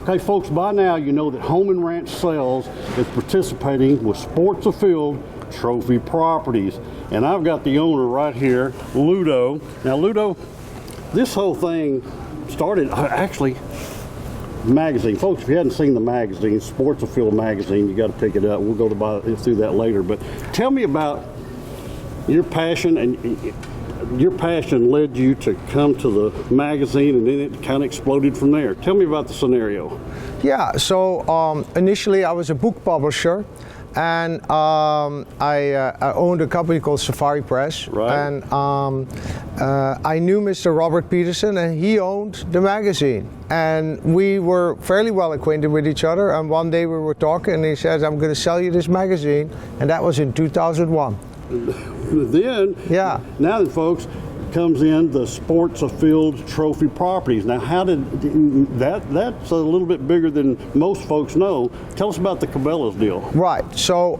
Okay, folks, by now you know that Home and Ranch Sales is participating with Sports Afield Trophy Properties. And I've got the owner right here, Ludo. Now, Ludo, this whole thing started, actually, magazine. Folks, if you hadn't seen the magazine, Sports Afield magazine, you got to pick it up. We'll go through that later. But tell me about your passion, and your passion led you to come to the magazine, and then it kind of exploded from there. Tell me about the scenario. Yeah, so initially I was a book publisher, and I owned a company called Safari Press. Right. And I knew Mr. Robert Peterson, and he owned the magazine. And we were fairly well acquainted with each other, and one day we were talking, and he says, I'm going to sell you this magazine, and that was in 2001. Then, yeah. Now then, folks, comes in the Sports Afield Trophy Properties. Now, how did that's a little bit bigger than most folks know. Tell us about the Cabelas deal. Right. So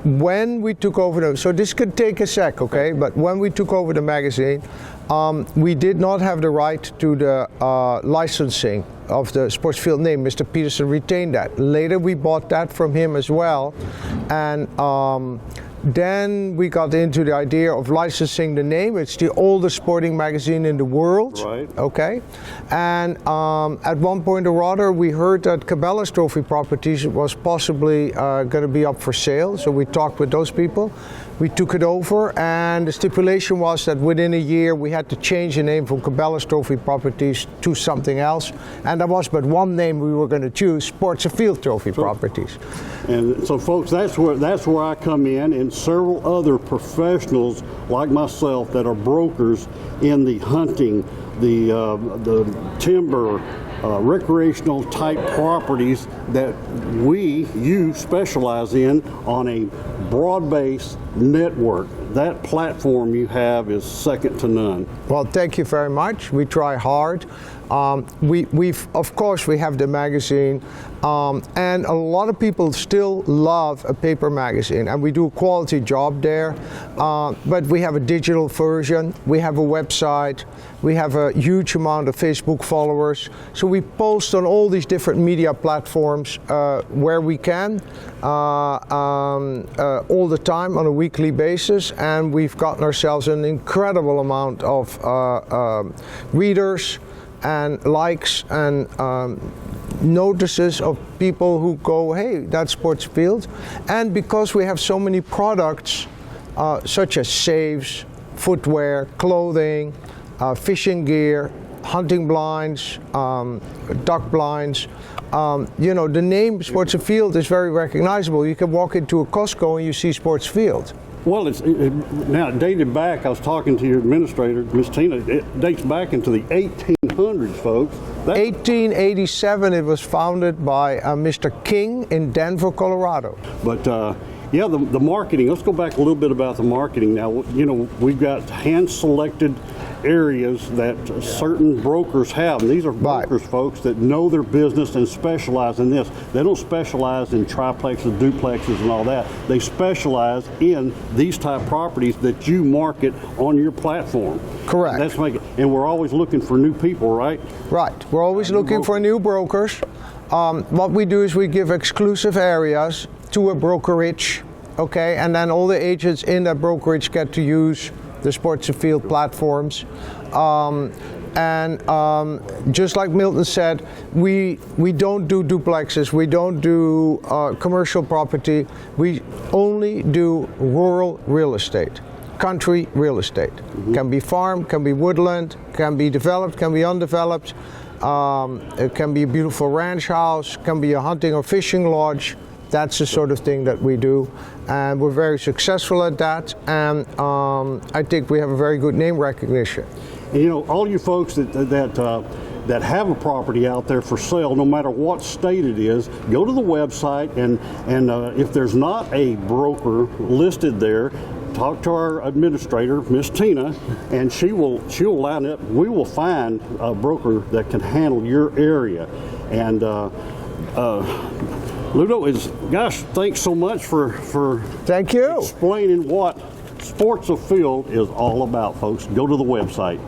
when we took over so this could take a sec, okay? But when we took over the magazine, we did not have the right to the licensing of the Sports Afield name. Mr. Peterson retained that. Later, we bought that from him as well, and then we got into the idea of licensing the name. It's the oldest sporting magazine in the world. Right. Okay. And at one point or other, we heard that Cabelas Trophy Properties was possibly going to be up for sale. So we talked with those people. We took it over, and the stipulation was that within a year we had to change the name from Cabelas Trophy Properties to something else. And there was but one name we were going to choose: Sports Afield Trophy Properties. And so, folks, that's where I come in, and several other professionals like myself that are brokers in the hunting, the timber, recreational type properties that you specialize in on a broad-based network. That platform you have is second to none. Well, thank you very much. We try hard. Of course, we have the magazine, and a lot of people still love a paper magazine, and we do a quality job there. But we have a digital version, we have a website, we have a huge amount of Facebook followers. So we post on all these different media platforms where we can, all the time on a weekly basis, and we've gotten ourselves an incredible amount of readers and likes and notices of people who go, hey, that's Sports Afield. And because we have so many products such as saves, footwear, clothing, fishing gear, hunting blinds, duck blinds, the name Sports Afield is very recognizable. You can walk into a Costco and you see Sports Afield. Well, now it dated back. I was talking to your administrator, Miss Tina. It dates back into the 1800s, folks. 1887. It was founded by Mr. King in Denver, Colorado. But yeah, the marketing. Let's go back a little bit about the marketing. Now, we've got hand-selected areas that certain brokers have. And these are brokers, right, folks, that know their business and specialize in this. They don't specialize in triplexes, duplexes, and all that. They specialize in these type properties that you market on your platform. Correct. And we're always looking for new people, right? Right. We're always looking for new brokers. What we do is we give exclusive areas to a brokerage, okay, and then all the agents in that brokerage get to use the Sports Afield platforms. Just like Milton said, we don't do duplexes, we don't do commercial property, we only do rural real estate, country real estate. Mm-hmm. Can be farm, can be woodland, can be developed, can be undeveloped, it can be a beautiful ranch house, can be a hunting or fishing lodge. That's the sort of thing that we do, and we're very successful at that, and I think we have a very good name recognition. And, all you folks that have a property out there for sale, no matter what state it is, go to the website, and if there's not a broker listed there, talk to our administrator, Miss Tina, and she'll line up. We will find a broker that can handle your area. And Ludo, gosh, thanks so much for Thank you. Explaining what Sports Afield is all about, folks. Go to the website.